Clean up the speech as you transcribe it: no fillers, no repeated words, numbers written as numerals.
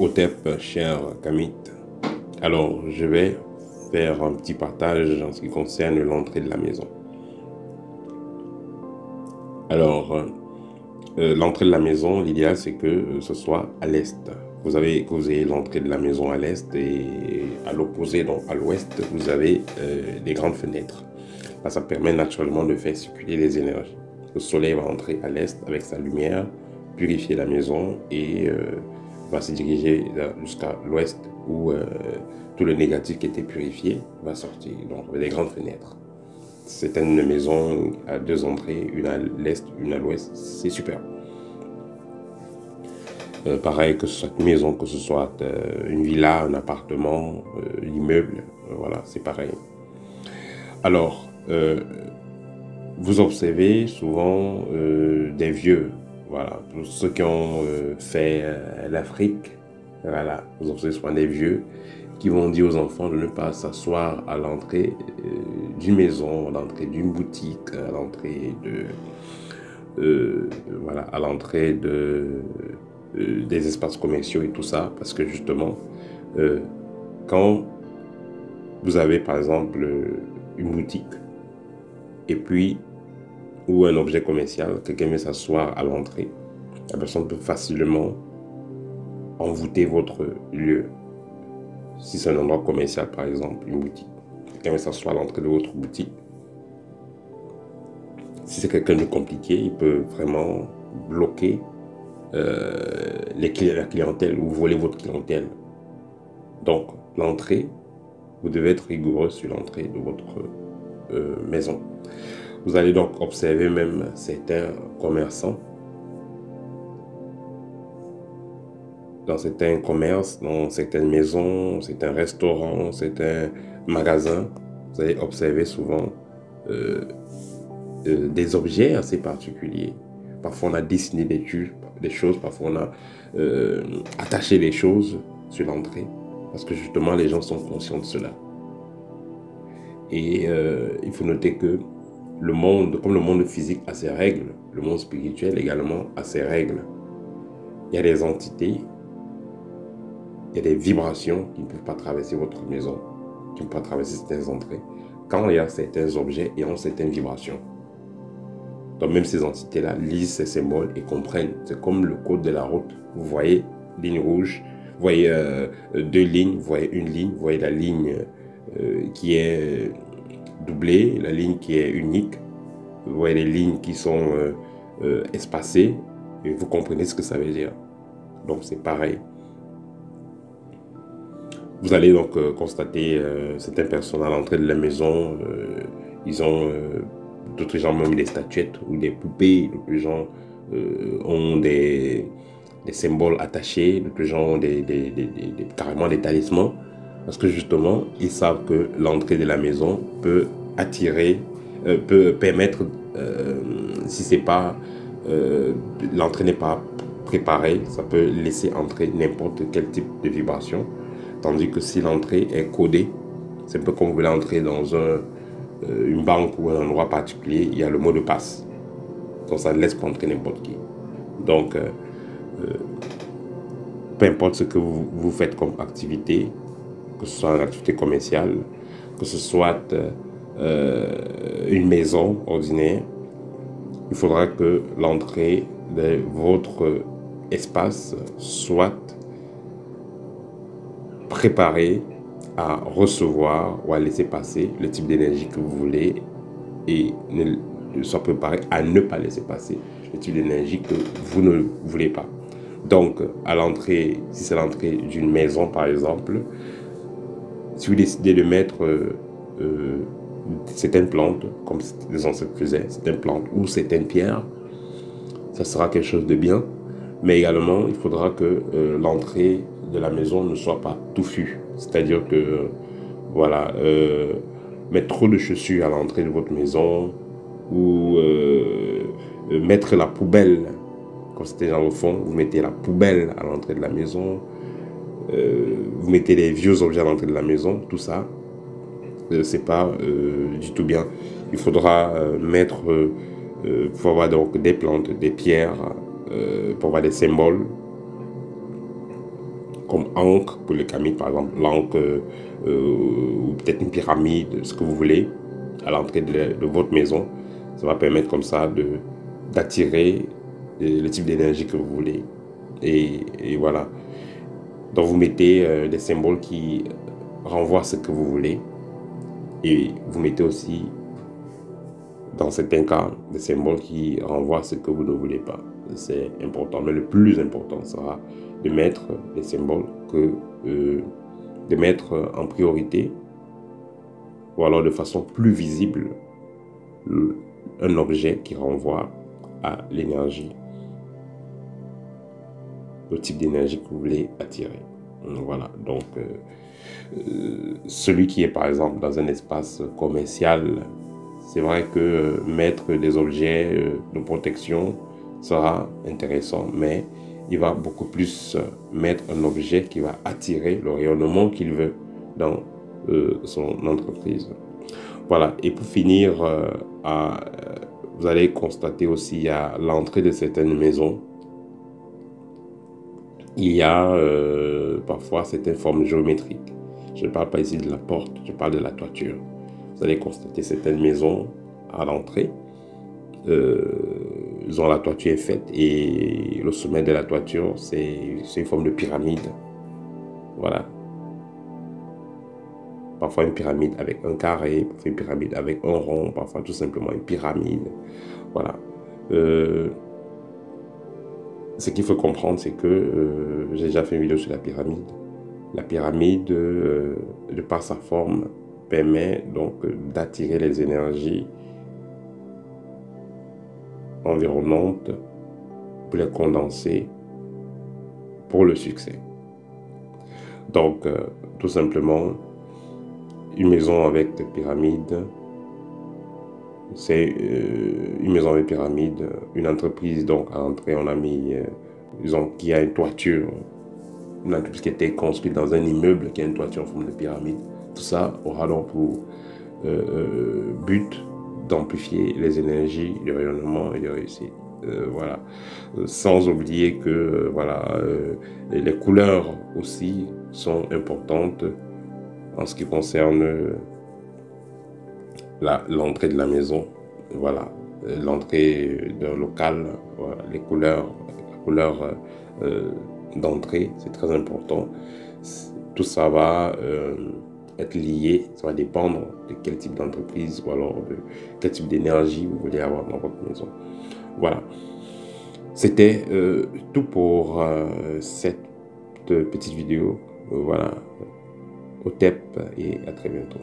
Hotep, cher Kamit. Alors, je vais faire un petit partage en ce qui concerne l'entrée de la maison. Alors, l'entrée de la maison, l'idéal c'est que ce soit à l'est. Que vous ayez l'entrée de la maison à l'est et à l'opposé, donc à l'ouest, vous avez des grandes fenêtres. Là, ça permet naturellement de faire circuler les énergies. Le soleil va entrer à l'est avec sa lumière, purifier la maison et va se diriger jusqu'à l'ouest où tout le négatif qui était purifié va sortir. Donc, avec des grandes fenêtres. C'est une maison à deux entrées, une à l'est, une à l'ouest. C'est super. Pareil que chaque maison, que ce soit une villa, un appartement, l'immeuble, voilà, c'est pareil. Alors, vous observez souvent des vieux, voilà, pour ceux qui ont fait l'Afrique, voilà, vous observez souvent des vieux qui vont dire aux enfants de ne pas s'asseoir à l'entrée d'une maison, à l'entrée d'une boutique, à l'entrée voilà, à l'entrée des espaces commerciaux et tout ça, parce que justement, quand vous avez par exemple une boutique et puis ou un objet commercial, quelqu'un vient s'asseoir à l'entrée, la personne peut facilement envoûter votre lieu. Si c'est un endroit commercial par exemple, une boutique, quelqu'un vient s'asseoir à l'entrée de votre boutique. Si c'est quelqu'un de compliqué, il peut vraiment bloquer la clientèle ou voler votre clientèle. Donc, l'entrée, vous devez être rigoureux sur l'entrée de votre maison. Vous allez donc observer même certains commerçants. Dans certains commerces, dans certaines maisons, certains restaurants, certains magasins, vous allez observer souvent des objets assez particuliers. Parfois, on a dessiné des choses, parfois on a attaché des choses sur l'entrée, parce que justement, les gens sont conscients de cela. Et il faut noter que le monde, comme le monde physique a ses règles, le monde spirituel également a ses règles. Il y a des entités, il y a des vibrations qui ne peuvent pas traverser votre maison, qui ne peuvent pas traverser certaines entrées, quand il y a certains objets et ont certaines vibrations. Donc même ces entités-là lisent ces symboles et comprennent. C'est comme le code de la route. Vous voyez ligne rouge, vous voyez deux lignes, vous voyez une ligne, vous voyez la ligne qui est doublée, la ligne qui est unique. Vous voyez les lignes qui sont espacées et vous comprenez ce que ça veut dire. Donc c'est pareil. Vous allez donc constater certaines personnes à l'entrée de la maison, ils ont d'autres gens ont mis des statuettes ou des poupées, d'autres gens ont des symboles attachés, d'autres gens ont carrément des talismans, parce que justement, ils savent que l'entrée de la maison peut attirer, peut permettre, si c'est pas, l'entrée n'est pas préparée, ça peut laisser entrer n'importe quel type de vibration, tandis que si l'entrée est codée, c'est un peu comme vous voulez entrer dans une banque ou un endroit particulier, il y a le mot de passe. Donc ça ne laisse pas entrer n'importe qui. Donc, peu importe ce que vous faites comme activité, que ce soit une activité commerciale, que ce soit une maison ordinaire, il faudra que l'entrée de votre espace soit préparée à recevoir ou à laisser passer le type d'énergie que vous voulez et soit préparé à ne pas laisser passer le type d'énergie que vous ne voulez pas. Donc, à l'entrée, si c'est l'entrée d'une maison par exemple, si vous décidez de mettre certaines plantes, comme les ancêtres faisaient, certaines plantes ou certaines pierres, ça sera quelque chose de bien. Mais également, il faudra que l'entrée de la maison ne soit pas touffue. C'est-à-dire que, voilà, mettre trop de chaussures à l'entrée de votre maison ou mettre la poubelle, comme c'était dans le fond, vous mettez la poubelle à l'entrée de la maison, vous mettez les vieux objets à l'entrée de la maison, tout ça, c'est pas du tout bien. Il faudra mettre, pour avoir donc des plantes, des pierres, pour avoir des symboles comme ancre pour le kami, par exemple, l'ancre ou peut-être une pyramide, ce que vous voulez, à l'entrée de votre maison. Ça va permettre comme ça d'attirer le type d'énergie que vous voulez. Et voilà. Donc vous mettez des symboles qui renvoient à ce que vous voulez. Et vous mettez aussi, dans certains cas, des symboles qui renvoient à ce que vous ne voulez pas. C'est important. Mais le plus important sera de mettre des symboles de mettre en priorité, ou alors de façon plus visible, un objet qui renvoie à l'énergie, le type d'énergie que vous voulez attirer. Voilà, donc celui qui est par exemple dans un espace commercial, c'est vrai que mettre des objets de protection sera intéressant, mais il va beaucoup plus mettre un objet qui va attirer le rayonnement qu'il veut dans son entreprise. Voilà, et pour finir, vous allez constater aussi à l'entrée de certaines maisons, il y a parfois certaines formes géométriques. Je ne parle pas ici de la porte, je parle de la toiture. Vous allez constater certaines maisons à l'entrée. Dont la toiture est faite et le sommet de la toiture, c'est une forme de pyramide. Voilà. Parfois une pyramide avec un carré, parfois une pyramide avec un rond, parfois tout simplement une pyramide. Voilà. Ce qu'il faut comprendre, c'est que j'ai déjà fait une vidéo sur la pyramide. La pyramide, de par sa forme, permet donc d'attirer les énergies environnantes pour les condenser pour le succès. Donc, tout simplement, une maison avec des pyramides, c'est une maison avec pyramide, une entreprise, donc à l'entrée, on a mis, disons, qui a une toiture, une entreprise qui a été construite dans un immeuble qui a une toiture en forme de pyramide. Tout ça aura donc pour but d'amplifier les énergies de rayonnement et de réussite. Voilà. Sans oublier que voilà, les couleurs aussi sont importantes en ce qui concerne l'entrée de la maison. Voilà, l'entrée d'un local, voilà, la couleur d'entrée, c'est très important. Tout ça va être lié, ça va dépendre de quel type d'entreprise ou alors de quel type d'énergie vous voulez avoir dans votre maison. Voilà. C'était tout pour cette petite vidéo. Voilà. Au TEP et à très bientôt.